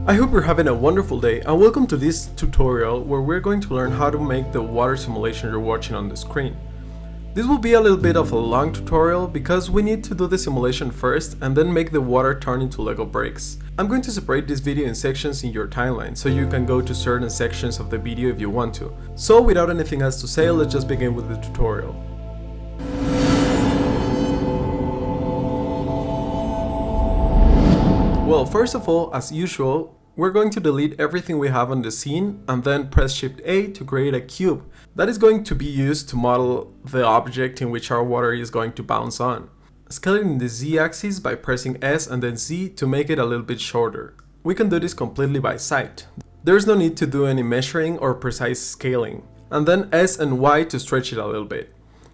I hope you're having a wonderful day and welcome to this tutorial where we're going to learn how to make the water simulation you're watching on the screen. This will be a little bit of a long tutorial because we need to do the simulation first and then make the water turn into Lego bricks. I'm going to separate this video in sections in your timeline so you can go to certain sections of the video if you want to. So without anything else to say, let's just begin with the tutorial. Well, first of all, as usual, we're going to delete everything we have on the scene and then press Shift A to create a cube. That is going to be used to model the object in which our water is going to bounce on. Scale it in the Z axis by pressing S and then Z to make it a little bit shorter. We can do this completely by sight. There's no need to do any measuring or precise scaling. And then S and Y to stretch it a little bit.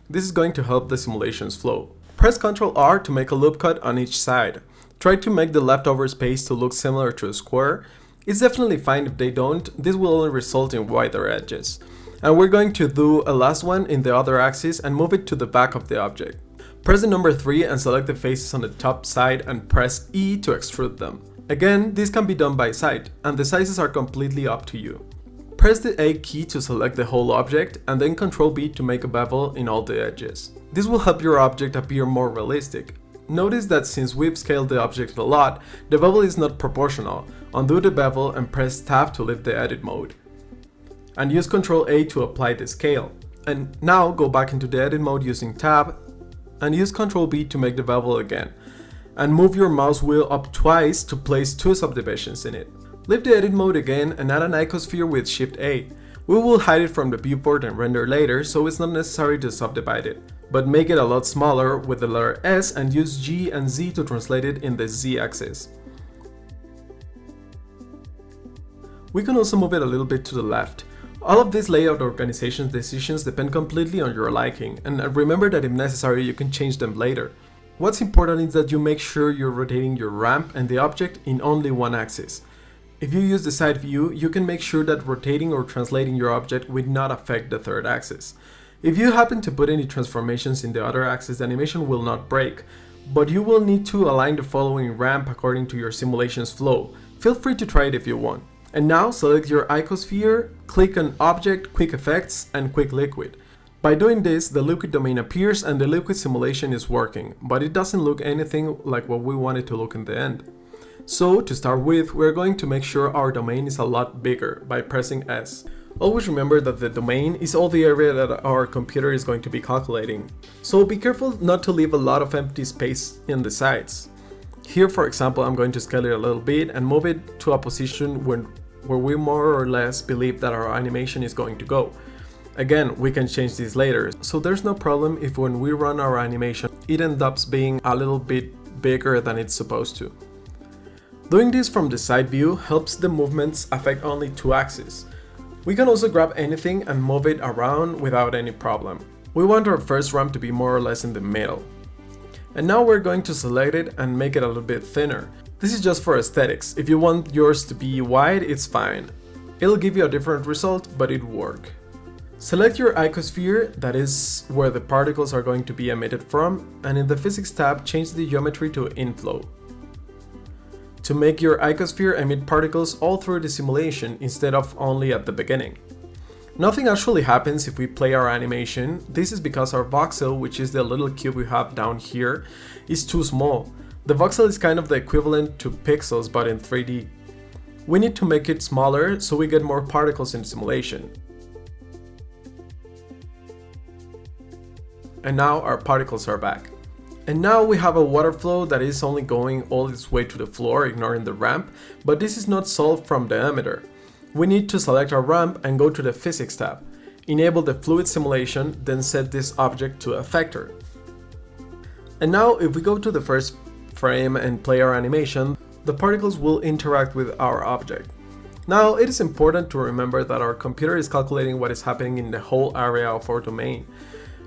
This is going to help the simulations flow. Press Ctrl R to make a loop cut on each side. Try to make the leftover space to look similar to a square. It's definitely fine if they don't, this will only result in wider edges. And we're going to do a last one in the other axis and move it to the back of the object. Press the number 3 and select the faces on the top side and press E to extrude them. Again, this can be done by sight, and the sizes are completely up to you. Press the A key to select the whole object and then Ctrl B to make a bevel in all the edges. This will help your object appear more realistic. Notice that since we've scaled the object a lot, the bevel is not proportional. Undo the bevel and press Tab to leave the edit mode. And use Ctrl A to apply the scale. And now go back into the edit mode using Tab and use Ctrl B to make the bevel again. And move your mouse wheel up twice to place 2 subdivisions in it. Leave the edit mode again and add an icosphere with Shift A. We will hide it from the viewport and render later, so it's not necessary to subdivide it. But make it a lot smaller with the letter S and use G and Z to translate it in the Z axis. We can also move it a little bit to the left. All of these layout organization decisions depend completely on your liking, and remember that if necessary you can change them later. What's important is that you make sure you're rotating your ramp and the object in only one axis. If you use the side view, you can make sure that rotating or translating your object will not affect the third axis. If you happen to put any transformations in the other axis, the animation will not break, but you will need to align the following ramp according to your simulation's flow. Feel free to try it if you want. And now select your icosphere, click on Object, Quick Effects, and Quick Liquid. By doing this, the liquid domain appears and the liquid simulation is working, but it doesn't look anything like what we want it to look in the end. So to start with, we're going to make sure our domain is a lot bigger by pressing S. Always remember that the domain is all the area that our computer is going to be calculating. So be careful not to leave a lot of empty space in the sides. Here, for example, I'm going to scale it a little bit and move it to a position where we more or less believe that our animation is going to go. Again, we can change this later, so there's no problem if when we run our animation, it ends up being a little bit bigger than it's supposed to. Doing this from the side view helps the movements affect only 2 axes. We can also grab anything and move it around without any problem. We want our first ramp to be more or less in the middle. And now we're going to select it and make it a little bit thinner. This is just for aesthetics. If you want yours to be wide, it's fine. It'll give you a different result, but it'll work. Select your icosphere, that is where the particles are going to be emitted from, and in the Physics tab, change the geometry to Inflow. To make your icosphere emit particles all through the simulation instead of only at the beginning. Nothing actually happens if we play our animation. This is because our voxel, which is the little cube we have down here, is too small. The voxel is kind of the equivalent to pixels but in 3D. We need to make it smaller so we get more particles in the simulation. And now our particles are back. And now we have a water flow that is only going all its way to the floor, ignoring the ramp, but this is not solved from the emitter. We need to select our ramp and go to the Physics tab. Enable the fluid simulation, then set this object to effector. And now if we go to the first frame and play our animation, the particles will interact with our object. Now it is important to remember that our computer is calculating what is happening in the whole area of our domain.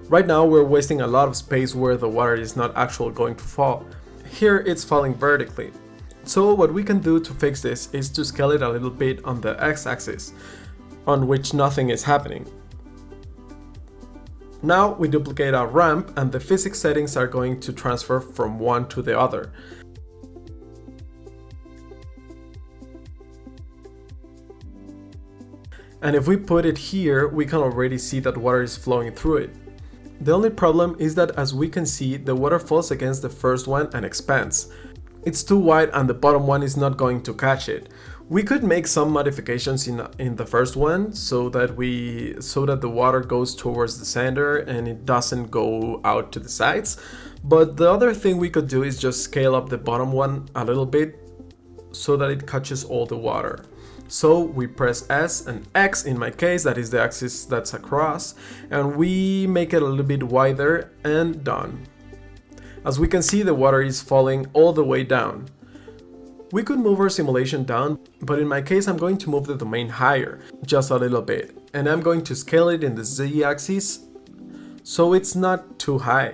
Right now we're wasting a lot of space where the water is not actually going to fall. Here it's falling vertically. So what we can do to fix this is to scale it a little bit on the x-axis, on which nothing is happening. Now we duplicate our ramp and the physics settings are going to transfer from one to the other. And if we put it here, we can already see that water is flowing through it. The only problem is that, as we can see, the water falls against the first one and expands. It's too wide and the bottom one is not going to catch it. We could make some modifications in the first one so that the water goes towards the center and it doesn't go out to the sides. But the other thing we could do is just scale up the bottom one a little bit so that it catches all the water. So we press S and X, in my case, that is the axis that's across, and we make it a little bit wider, and done. As we can see, the water is falling all the way down. We could move our simulation down, but in my case I'm going to move the domain higher, just a little bit, and I'm going to scale it in the Z-axis so it's not too high.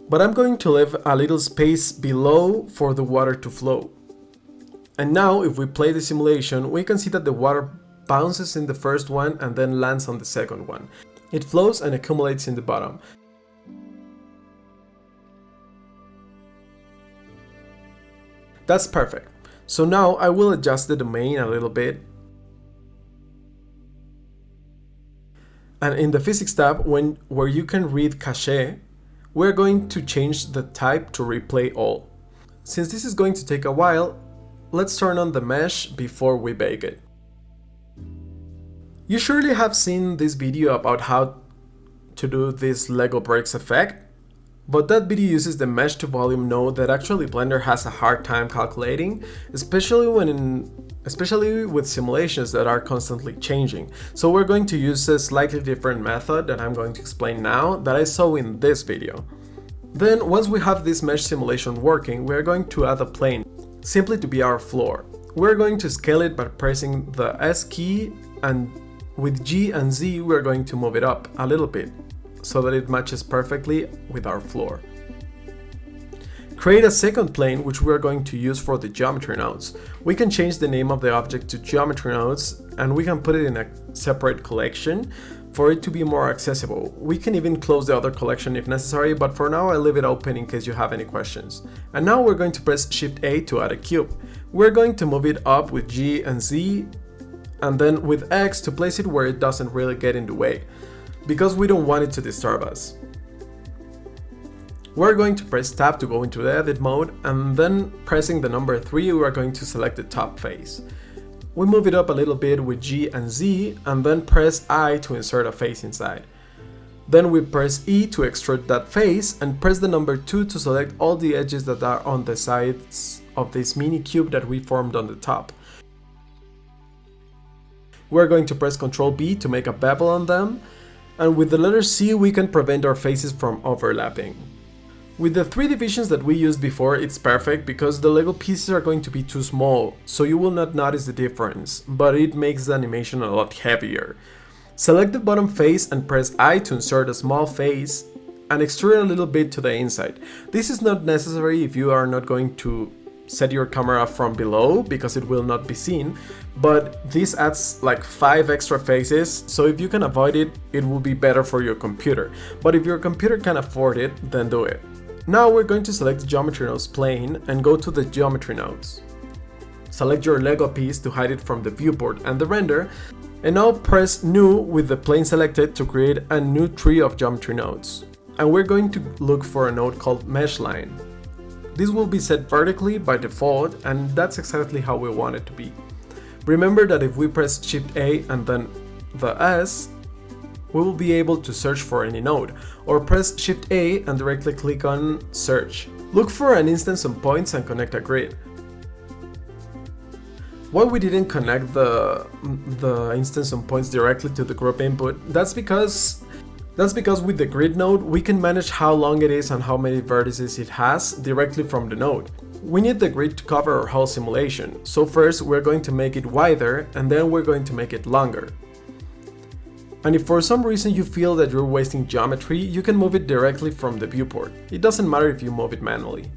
But I'm going to leave a little space below for the water to flow. And now if we play the simulation, we can see that the water bounces in the first one and then lands on the second one. It flows and accumulates in the bottom. That's perfect. So now I will adjust the domain a little bit. And in the physics tab, where you can read cache, we're going to change the type to replay all. Since this is going to take a while, let's turn on the mesh before we bake it. You surely have seen this video about how to do this Lego bricks effect, but that video uses the mesh to volume node that actually Blender has a hard time calculating, especially with simulations that are constantly changing. So we're going to use a slightly different method that I'm going to explain now that I saw in this video. Then once we have this mesh simulation working, we're going to add a plane, simply to be our floor. We're going to scale it by pressing the S key, and with G and Z we're going to move it up a little bit so that it matches perfectly with our floor. Create a second plane which we're going to use for the geometry nodes. We can change the name of the object to geometry nodes, and we can put it in a separate collection for it to be more accessible. We can even close the other collection if necessary, but for now I leave it open in case you have any questions. And now we're going to press Shift A to add a cube. We're going to move it up with G and Z, and then with X to place it where it doesn't really get in the way, because we don't want it to disturb us. We're going to press Tab to go into the edit mode, and then pressing the number 3 we are going to select the top face. We move it up a little bit with G and Z, and then press I to insert a face inside. Then we press E to extrude that face, and press the number 2 to select all the edges that are on the sides of this mini cube that we formed on the top. We're going to press Ctrl B to make a bevel on them, and with the letter C we can prevent our faces from overlapping. With the 3 divisions that we used before, it's perfect because the Lego pieces are going to be too small, so you will not notice the difference, but it makes the animation a lot heavier. Select the bottom face and press I to insert a small face and extrude a little bit to the inside. This is not necessary if you are not going to set your camera from below because it will not be seen, but this adds like 5 extra faces, so if you can avoid it, it will be better for your computer. But if your computer can afford it, then do it. Now we're going to select the geometry nodes plane and go to the geometry nodes. Select your Lego piece to hide it from the viewport and the render, and now press New with the plane selected to create a new tree of geometry nodes. And we're going to look for a node called Mesh Line. This will be set vertically by default, and that's exactly how we want it to be. Remember that if we press Shift A and then the S, we will be able to search for any node, or press Shift A and directly click on Search. Look for an instance on points and connect a grid. Why we didn't connect the instance on points directly to the group input, that's because with the grid node we can manage how long it is and how many vertices it has directly from the node. We need the grid to cover our whole simulation, so first we're going to make it wider and then we're going to make it longer. And if for some reason you feel that you're wasting geometry, you can move it directly from the viewport. It doesn't matter if you move it manually.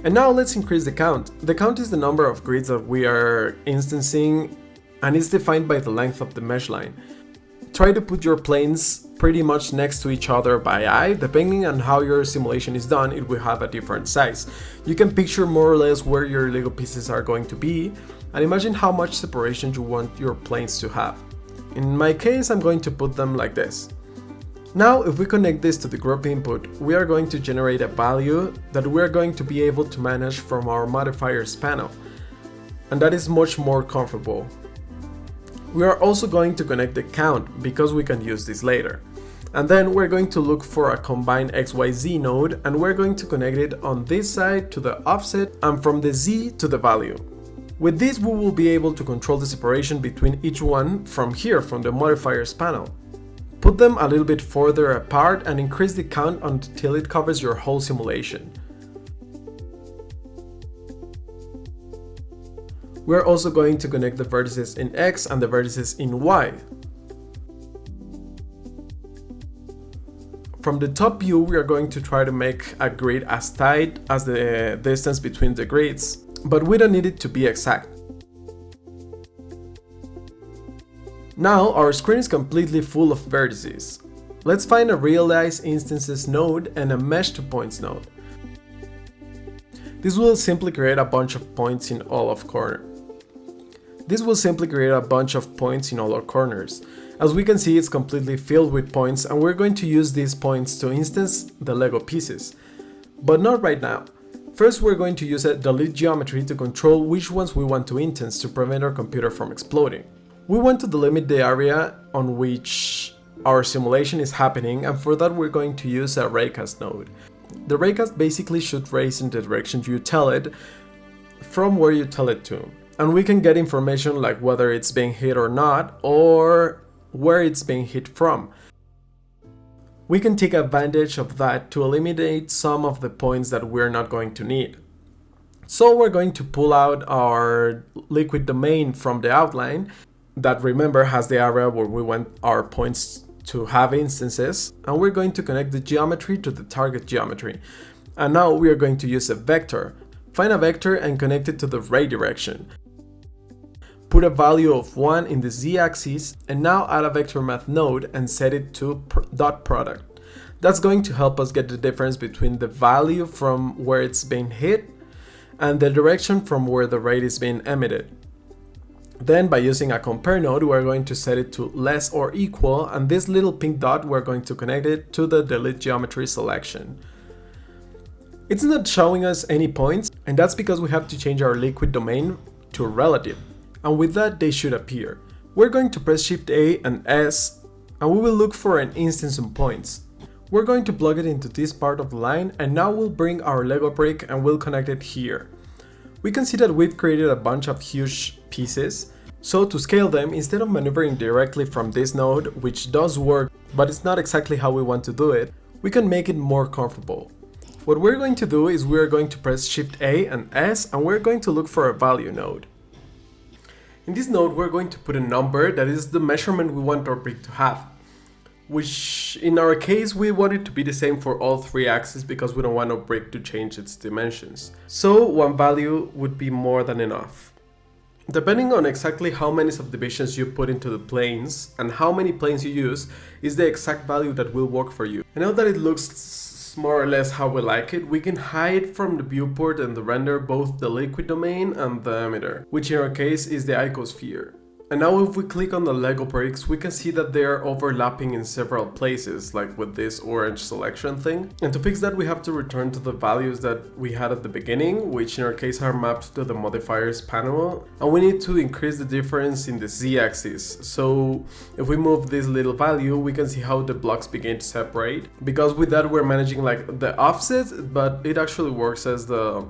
And now let's increase the count. The count is the number of grids that we are instancing, and it's defined by the length of the mesh line. Try to put your planes pretty much next to each other by eye. Depending on how your simulation is done, it will have a different size. You can picture more or less where your Lego pieces are going to be, and imagine how much separation you want your planes to have. In my case, I'm going to put them like this. Now, if we connect this to the group input, we are going to generate a value that we are going to be able to manage from our modifiers panel, and that is much more comfortable. We are also going to connect the count because we can use this later. And then we're going to look for a combined XYZ node, and we're going to connect it on this side to the offset and from the Z to the value. With this, we will be able to control the separation between each one from here, from the modifiers panel. Put them a little bit further apart and increase the count until it covers your whole simulation. We're also going to connect the vertices in X and the vertices in Y. From the top view, we are going to try to make a grid as tight as the distance between the grids, but we don't need it to be exact. Now our screen is completely full of vertices. Let's find a realized instances node and a mesh to points node. This will simply create a bunch of points in all of corners. As we can see, it's completely filled with points, and we're going to use these points to instance the Lego pieces. But not right now. First, we're going to use a delete geometry to control which ones we want to instance to prevent our computer from exploding. We want to delimit the area on which our simulation is happening, and for that we're going to use a raycast node. The raycast basically should race in the direction you tell it from where you tell it to. And we can get information like whether it's being hit or not, or where it's being hit from. We can take advantage of that to eliminate some of the points that we're not going to need. So we're going to pull out our liquid domain from the outline that, remember, has the area where we want our points to have instances, and we're going to connect the geometry to the target geometry. And now we are going to use a vector. Find a vector and connect it to the ray direction. Put a value of 1 in the z-axis, and now add a vector math node and set it to dot product. That's going to help us get the difference between the value from where it's being hit and the direction from where the ray is being emitted. Then, by using a compare node, we're going to set it to less or equal, and this little pink dot, we're going to connect it to the delete geometry selection. It's not showing us any points, and that's because we have to change our liquid domain to relative, and with that they should appear. We're going to press Shift A and S, and we will look for an instance of points. We're going to plug it into this part of the line, and now we'll bring our Lego brick and we'll connect it here. We can see that we've created a bunch of huge pieces, so to scale them, instead of maneuvering directly from this node, which does work, but it's not exactly how we want to do it, we can make it more comfortable. What we're going to do is we're going to press Shift A and S, and we're going to look for a value node. In this node, we're going to put a number that is the measurement we want our brick to have, which in our case, we want it to be the same for all three axes because we don't want our brick to change its dimensions. So one value would be more than enough. Depending on exactly how many subdivisions you put into the planes and how many planes you use is the exact value that will work for you. And now that it looks more or less how we like it, we can hide from the viewport and the render both the liquid domain and the emitter, which in our case is the icosphere. And now if we click on the Lego bricks, we can see that they are overlapping in several places, like with this orange selection thing. And to fix that, we have to return to the values that we had at the beginning, which in our case are mapped to the modifiers panel. And we need to increase the difference in the z-axis. So if we move this little value, we can see how the blocks begin to separate. Because with that, we're managing like the offset, but it actually works as the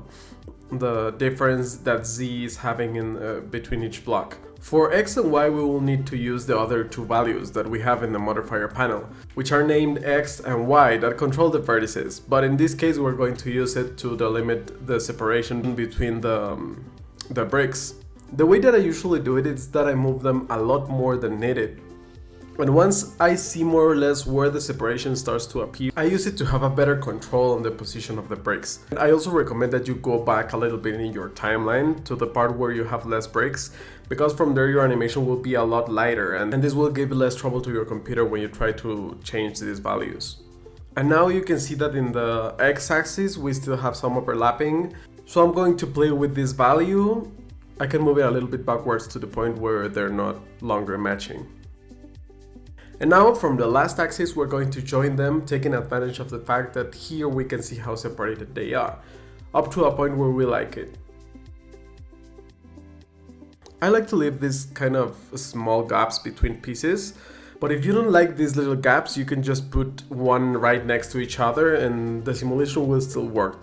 difference that z is having in between each block. For x and y, we will need to use the other two values that we have in the modifier panel, which are named x and y that control the vertices, but in this case we're going to use it to delimit the separation between the bricks. The way that I usually do it is that I move them a lot more than needed. And once I see more or less where the separation starts to appear, I use it to have a better control on the position of the breaks. And I also recommend that you go back a little bit in your timeline to the part where you have less breaks, because from there your animation will be a lot lighter, and this will give less trouble to your computer when you try to change these values. And now you can see that in the x-axis we still have some overlapping, so I'm going to play with this value. I can move it a little bit backwards to the point where they're not longer matching. And now from the last axis we're going to join them, taking advantage of the fact that here we can see how separated they are, up to a point where we like it. I like to leave these kind of small gaps between pieces, but if you don't like these little gaps, you can just put one right next to each other and the simulation will still work.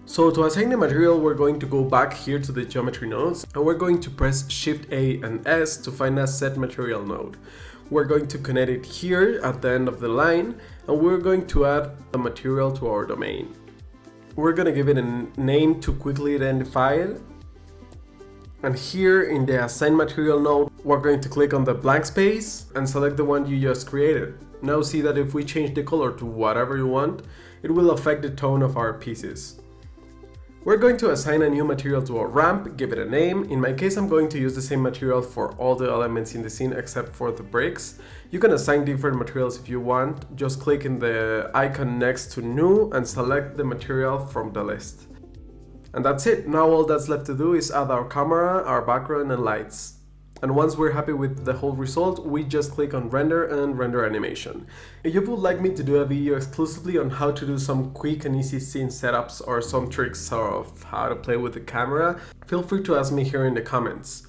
So to assign the material, we're going to go back here to the geometry nodes, and we're going to press Shift A and S to find a set material node. We're going to connect it here at the end of the line, and we're going to add a material to our domain. We're going to give it a name to quickly identify it. And here in the Assign Material node, we're going to click on the blank space and select the one you just created. Now see that if we change the color to whatever you want, it will affect the tone of our pieces. We're going to assign a new material to our ramp, give it a name. In my case, I'm going to use the same material for all the elements in the scene except for the bricks. You can assign different materials if you want. Just click in the icon next to New and select the material from the list. And that's it. Now all that's left to do is add our camera, our background and lights. And once we're happy with the whole result, we just click on render and render animation. If you would like me to do a video exclusively on how to do some quick and easy scene setups or some tricks of how to play with the camera, feel free to ask me here in the comments.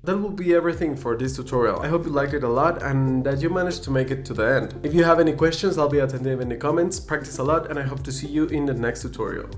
That will be everything for this tutorial. I hope you liked it a lot and that you managed to make it to the end. If you have any questions, I'll be attentive in the comments. Practice a lot and I hope to see you in the next tutorial.